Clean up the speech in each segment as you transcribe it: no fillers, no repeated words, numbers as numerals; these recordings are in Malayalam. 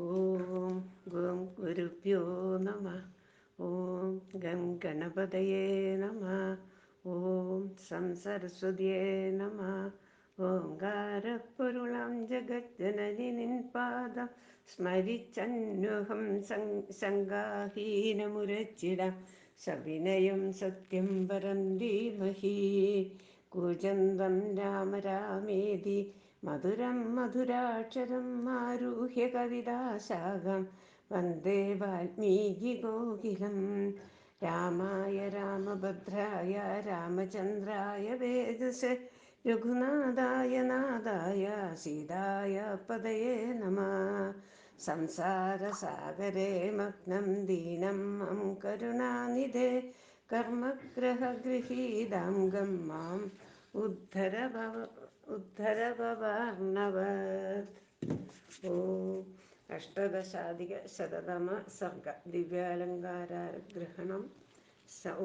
ഓം ഗും ഗുരുഭ്യോ നമ. ഓം ഗം ഗണപതയേ നമ. ഓം സം സരസ്വതിയേ നമ. ഓംകാരപ്പൊരുളാം ജഗജ്ജനനി നിൻ പാദം സ്മരിച്ചന്വഹം ശങ്കാഹീനമുരച്ചിടാം സവിനയം സത്യം പരം ധീമഹി. കൂജന്തം രാമ രാമേതി മധുരം മധുരാക്ഷരം ആരുഹ്യ കവിതാശാഖം വന്ദേ വാൽമീകികോകിലം. രാമായ രാമഭദ്രായ രാമചന്ദ്രായ വേദസേ രഘുനാഥായ നാഥായ സീതായ പതയേ നമഃ. സംസാരസാഗരേ മഗ്നം ദീനം മം കരുണാനിധേ കർമ്മഗ്രഹഗൃഹീതാംഗം മാം ഉദ്ധര ഭവാർണവ. ഓം അഷ്ടദശാധിക ശതതമ സർഗ ദിവ്യാലങ്കാരഗ്രഹണം.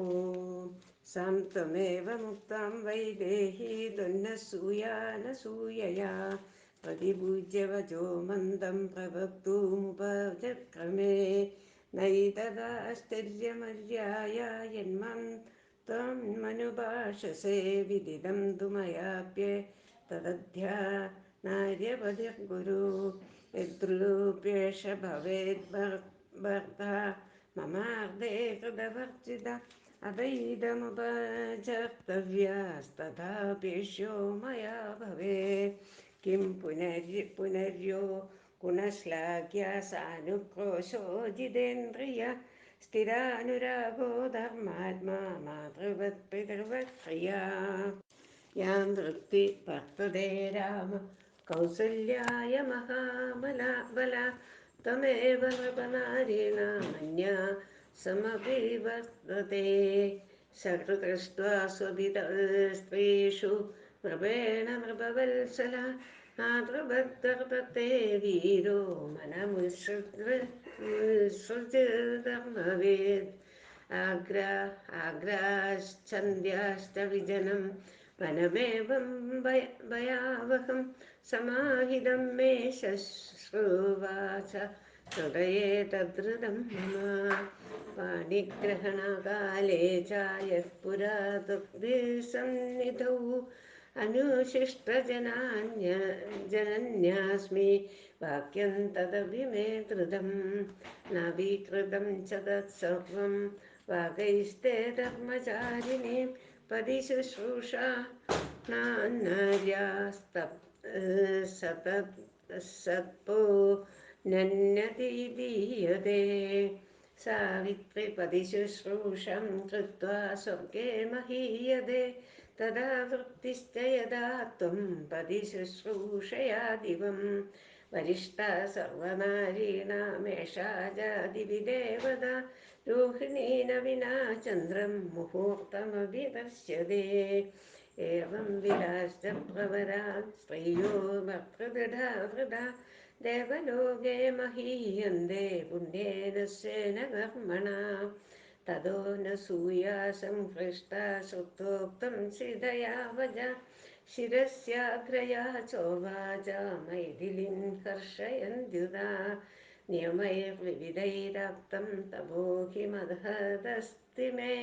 ഓം സാം ത്വമേവ മുക്താം വൈദേഹി ദ്വന്നസൂയാനസൂയയാ പ്രതിപൂജ്യ വചോ മന്ദം പ്രവക്തൂമുപചക്രമേ. നൈതദാശ്ചര്യമര്യായ യന്മാം ത്വം മനുഭാഷസേ വിദിതം തു മയാപ്യേ തദധ്യാനാര്യപതിർഗുരു. യദ്രൂപേഷ ഭവേത് ഭർത്താ മമാർദ്ദേ കൃതവർജിത അദൈതമുപചർത്തവ്യാസ്തഥാപേഷ്യോ മയാ ഭവേത്. കിം പുനര്യോ ഗുണശ്ലാഘ്യ സാനുക്രോശോ ജിതേന്ദ്രിയ സ്ഥിരാനുരാഗോ ധർമാത്മാ മാതൃവത് പിതൃവത് പ്രിയാ. യാം വൃത്തി വർത്തതേ രാമ കൗസല്യായ മഹാബല ത്വമേവ നൃപനാരീണാമന്യാ സമപി വർത്തതേ. സകൃതൃഷ്ട്വാ സ്വപിതസ്ത്രീഷു നൃപേണ നൃപവത്സല മാതൃഭക്തർത്തേ വീരോ മനമുത്സൃജധർമ്മവേദ്. ആഗ്രാശ്ചന്ദ്യാശ്ച വിജനം വനമേവം ഭയാവഹം സമാഹിതം മേ ശശ്രുവാച ഹൃദയേ തദ്ഹൃതം മമ. പാണിഗ്രഹണകാലേ ച യഃ പുരാ ത്വദ്ഭിസ്സന്നിധൗ അനുശിഷ്ടജനന്യാസ്മി വാക്യം തദപി മേ ധൃതം. നവീകൃതം ച തത്സർവം വാഗൈസ്തേ ധർമ്മചാരിണീ പതിശുശ്രൂഷാ സതപോ നന്യതീദീയതേ. സാവിത്രി പതിശുശ്രൂഷം കൃത്വാ സ്വർഗേ മഹീയതേ തദാ വൃത്തിശ്ച യഥാ ത്വം പതിശുശ്രൂഷയാ ദിവം. വരിഷ്ഠാ സർവനാരീണാമേഷാ ജാതിവിദേവതാ രോഹിണീന വിനാ ചന്ദ്രം മുഹൂർത്തമപി ദർശ്യതേ. ഏവം വിലാശ്ച പ്രവരാ സ്ത്രിയോ ഭർതൃദൃഢാ വൃഥാ ദേവലോകേ മഹീയന്തേ പുണ്യേന സ്വേന കർമ്മണാ. തതോ ന സൂയാ സംഹൃഷ്ടാ ശ്രുതോക്തം സീതയാ വച ശിരസ്യാഗ്രയാ ചോവാച മൈഥിലീം ഹർഷയന്ത്യുതാ. നിയമൈർവിവിധൈരാപ്തം തപോഹി മഹദസ്തി മേ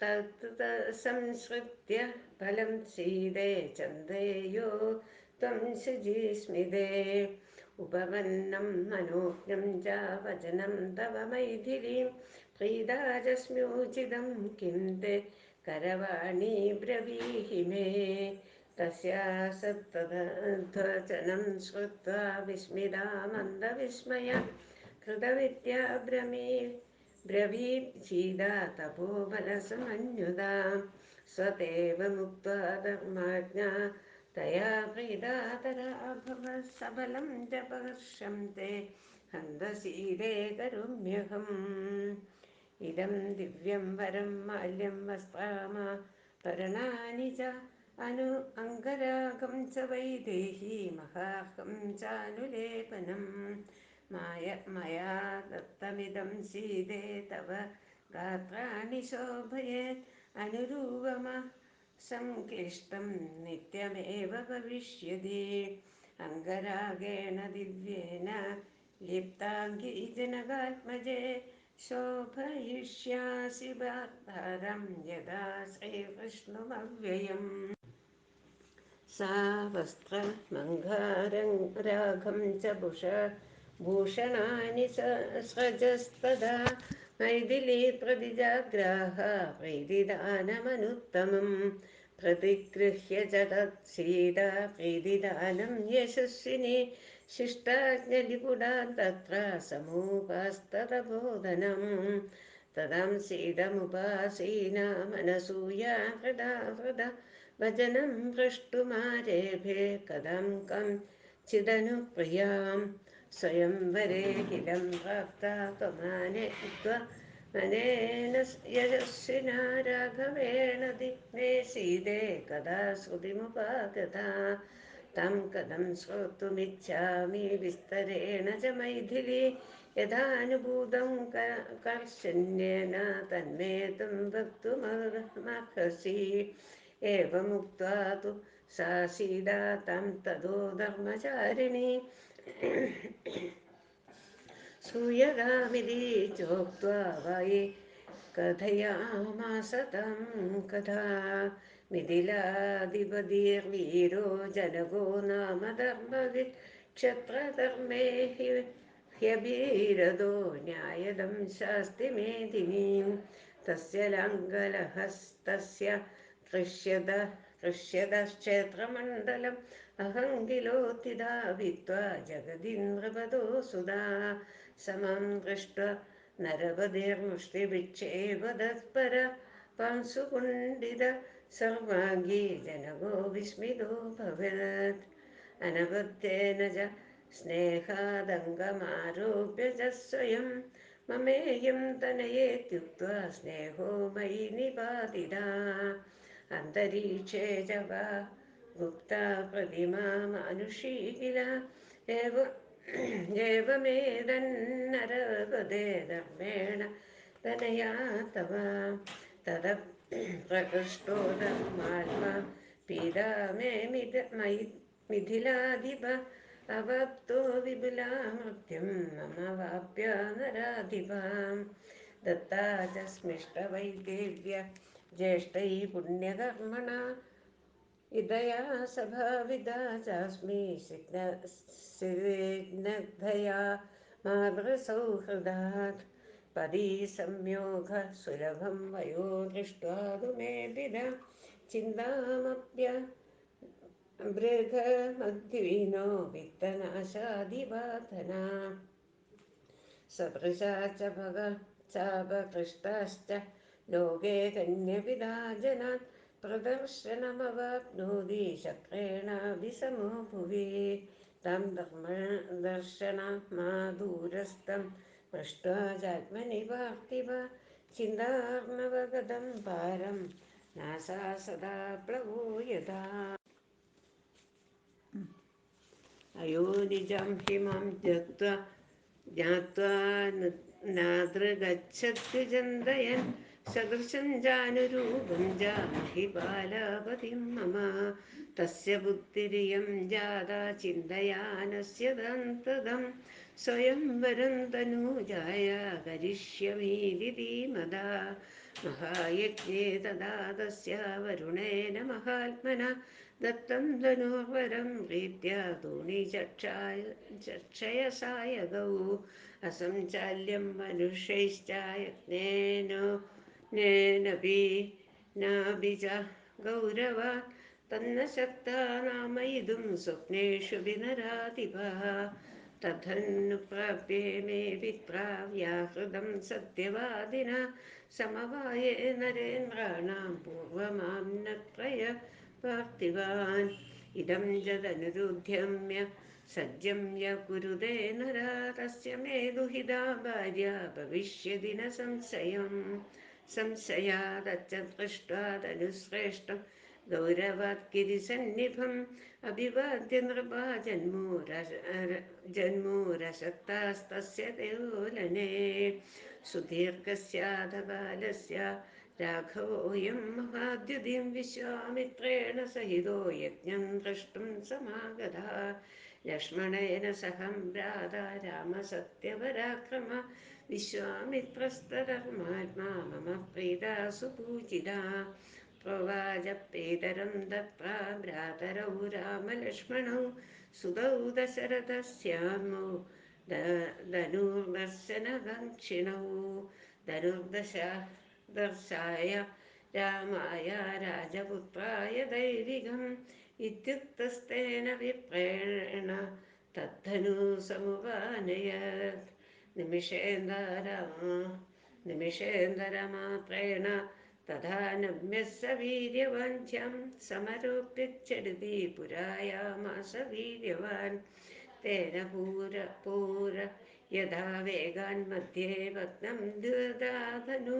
തത് സംശ്രിത്യ ഫലം സീതേ ചന്ദേയോ ത്വം ശുചിസ്മിതേ. ഉപപന്നം മനോജ്ഞം ച വചനം തവ മൈഥിലീം പ്രീതാരസ്മ്യോചിതം കിം തേ കരവാണി ബ്രവീഹി മേ. തസ്യാസ്തദ്വചനം ശ്രുത്വാ വിസ്മിതാ മന്ദവിസ്മയാ കൃതവിദ്യാ ബ്രവീത് സീതാ തപോബലസമന്വിതാ. സ്വതേവമുക്ത്വാ ധർമ്മജ്ഞാ തയാ പ്രീതാതരാ അഭവത് സബലം ജപഹർഷം തേ ഹന്ത സീതേ കരോമ്യഹം. ഇദം ദിവ്യം വരം മാല്യം വസ്ത്രാഭരണാനി ച അംഗരാഗം ച വൈദേഹി മഹാർഹം ചാനുലേപനം. മയാ ദത്തമിദം സീതേ തവ ഗാത്രാണി ശോഭയേത് അനുരൂപമ സംക്ലിഷ്ടം നിത്യമേവ ഭവിഷ്യതി. അംഗരാഗേണ ദിവ്യേന ലിപ്താംഗീ ജനകാത്മജേ ശോഭയിഷ്യാസി വാഗ്ദാരം യഥാ ശ്രീകൃഷ്ണമവ്യയം. സാ വസ്ത്രമംഗാരരാഗം ച ഭൂഷണാനി സ്രജസ്തദാ മൈഥിലീ പ്രതിജാഗ്രാഹ പ്രീതിദാനമനുത്തമം പ്രതിഗൃഹ്യ ച തത്സീതാ പ്രീതിദാനം യശസ്വിനി ശിഷ്ടാജ്ഞലിപുടാ തത്ര സമൂപാസ്തതബോധനം തദം സീതമുപാസീന മനസൂയാ ഹൃദാ ഹൃദ വചനം പൃഷ്ടുമാരേഭേ കഥം കം ചിദനുപ്രിയാം സ്വയംവരേഖിലം പ്രാപ്ത ത്വമനേന യശസ്വിനാ രാഘവേണ ദിഗ്നേ സീതേ കഥാ ശ്രുതിമുപാഗതാ തം കഥം ശ്രോതുമിച്ഛാമി വിസ്തരേണ ച മൈഥിലീ യഥാനുഭൂതം കർശന്യേന തന്മേ ത്വം വക്തുമർഹസി. ഏവമുക്ത്വാ തു സാ സീതാ तं തതോ ധർമ്മചാരിണീ सूयगामिति चोक्त्वा वै कथयामास तं कथा. मिथिलाधिपतिर्वीरो जनको नाम धर्मवित् क्षत्रधर्मे ह्यभीरतो न्यायदं शास्ति मेदिनीं तस्य लाङ्गलहस्तस्य कृष्यतश्चैत्रमण्डलम् अहङ्गिलोत्थिता भित्त्वा जगदीन्द्रपदो सुधा समं दृष्ट्वा नरपतिर्मुष्टिभिक्षेपदत्पर पांशुकुण्डित सर्वाङ्गी जनको विस्मितोऽभवत्. अनबद्धेन च स्नेहादङ्गमारोप्य च स्वयं ममेयं तनयेत्युक्त्वा स्नेहो मयि निपातिता. अन्तरीक्षे च वा गुप्ता प्रतिमा मानुषी किल एवमेतन्नरपदे धर्मेण तनया तव. ततः प्रकृष्टो धर्मात्मा पीडा मे मिथिलाधिप अवाप्तो विपुलामृत्युं मम वाप्य नराधिपाम्. दत्ता च स्मिष्टवैदेव्य ज्येष्ठैः पुण्यकर्मणा इदया सभाविदा चास्मि सिग्नद्धया मातृसौहृदात्. पदीसंयोग सुलभं वयो दृष्ट्वा तु मे पिता चिन्तामप्यबृहमद्विनो वित्तनाशादिवाधना. सदृशा च चापकृष्टाश्च लोके कन्यपिता जनान् प्रदर्शनमवाप्नोति शक्रेणाभिसमो भुवि. तं दर्शनमादूरस्थं पृष्ट्वा चात्मनि पार्थिव चिन्तार्णवगतं पारं नासा सदा प्लवो यथा. अयोनिजं हिमं ज्ञात्वा नादृगच्छद्विजन्दयन् सदृशं जानुरूपं जामहिपालापतिं मम. तस्य बुद्धिरियं जाता चिन्तयानस्य दन्तदं स्वयंवरं तनूजाय करिष्यमीति धीमता. महायज्ञे तदा तस्य वरुणेन महात्मना दत्तं धनुर्वरं प्रीत्या तूणीचक्षयसायगौ असञ्चाल्यं मनुष्यैश्च यत्नेनोऽपि नापि च गौरवात् तन्न शक्ता नामयितुं स्वप्नेषु विनराधिपः. तदनुप्राप्ये मे पित्रा व्याहृतं सत्यवादिना समवाये नरेन्द्राणां पूर्वमां न त्रय पार्थिवान्. इदं जदनुरुध्यम्य सज्जं य कुरुते नरा तस्य मे दुहिता भार्या भविष्यति न संशयादच्च दृष्ट्वा तनुश्रेष्ठं गौरवात् गिरिसन्निभम् अभिवाद्य नृपा जन्मूरशक्तास्तस्य देवोलने. सुदीर्घस्याधकालस्य राघवोऽयं महाद्युतिं विश्वामित्रेण सहितो यज्ञं द्रष्टुं समागतः. ലക്ഷ്മണേന സഹം ഭ്രാത രാമസത്യപരാക്രമ വിശ്വാമിത്രസ്തധർമാത്മാ മമ പ്രീതാ സുപൂജിതാ പ്രവാച പീതരം ദത്വാ ഭ്രാതരൗ രാമലക്ഷ്മണൗ സുതൗ ദശരഥസ്യാമോ ധനുർദർശനദക്ഷിണൗ ധനുർദശായ രാമായ രാജപുത്രായ ദൈവികം ഇത്യുക്തസ്തേന വിപ്രേണ തദ്ധനു സമുപാനയത് നിമിഷേന്ദരമാത്രേണ തഥാ നമ്യസ്സ വീര്യവാഞ്ചം സമരോപ്യച്ചടിതി പുരായാമാസ വീര്യവാൻ തേന പൂര യഥാ വേഗാൻ മധ്യേ ഭഗ്നം ദ്യുതാധനു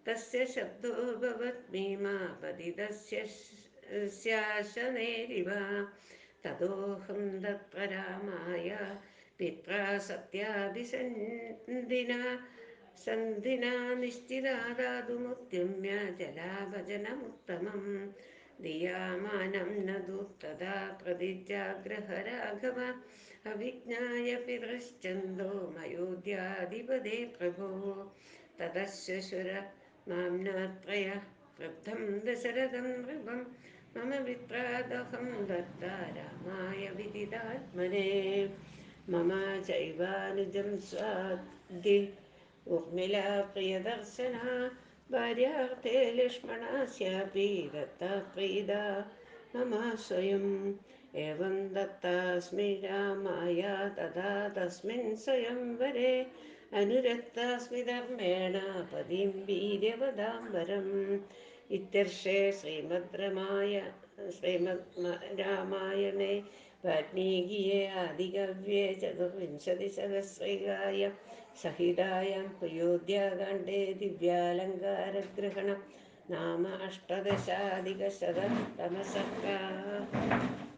തസ്യ ശബ്ദോ ഭവത് ഭീമാപതിതസ്യ ശാസനേരിവ തദോഹം തത്പരാമായ പിത്രാ സന്ധിനാ നിശ്ചിതാദാതുമുദ്യമ്യ ജലാഭജനമുത്തമം ധിയാമാനം ന ദൂർത്തതാ പ്രതിജാഗ്രഹ രാഘവ അവിജ്ഞായ പിതൃശ്ചന്ദോ മയോധ്യാധിപതേ പ്രഭോ തതശ്വശുര മാംനാത്രയ ക്രുദ്ധം ദശരഥം നൃപം മമ വിപ്രാദഹം ദത്ത രാമായ വിദിതാത്മനെ മമ ചൈവാനുജം സ്വാദ്ദി ഊർമിളാ പ്രിയദർശന ഭാര്യാർത്ഥേ ലക്ഷ്മണസ്യാപി ദത്താ പ്രീതാ മമ സ്വയം ഏവം ദത്താസ്മി രാമായ തഥാ തസ്മിൻ സ്വയംവരെ അനുരക്താസ്മി ധർമ്മേണ പതിം വീര്യവദാംബരം ഇത്യർഷേ ശ്രീമദ് രാമായണേ വാൽമീകിയെ ആദികവ്യേ ചതുർവിംശതിസഹസ്രൈകായ സഹിതായാം അയോധ്യാകാണ്ഡേ ദിവ്യാലങ്കാരഗ്രഹണം നാമ അഷ്ടദശാധികശതതമഃ സർഗः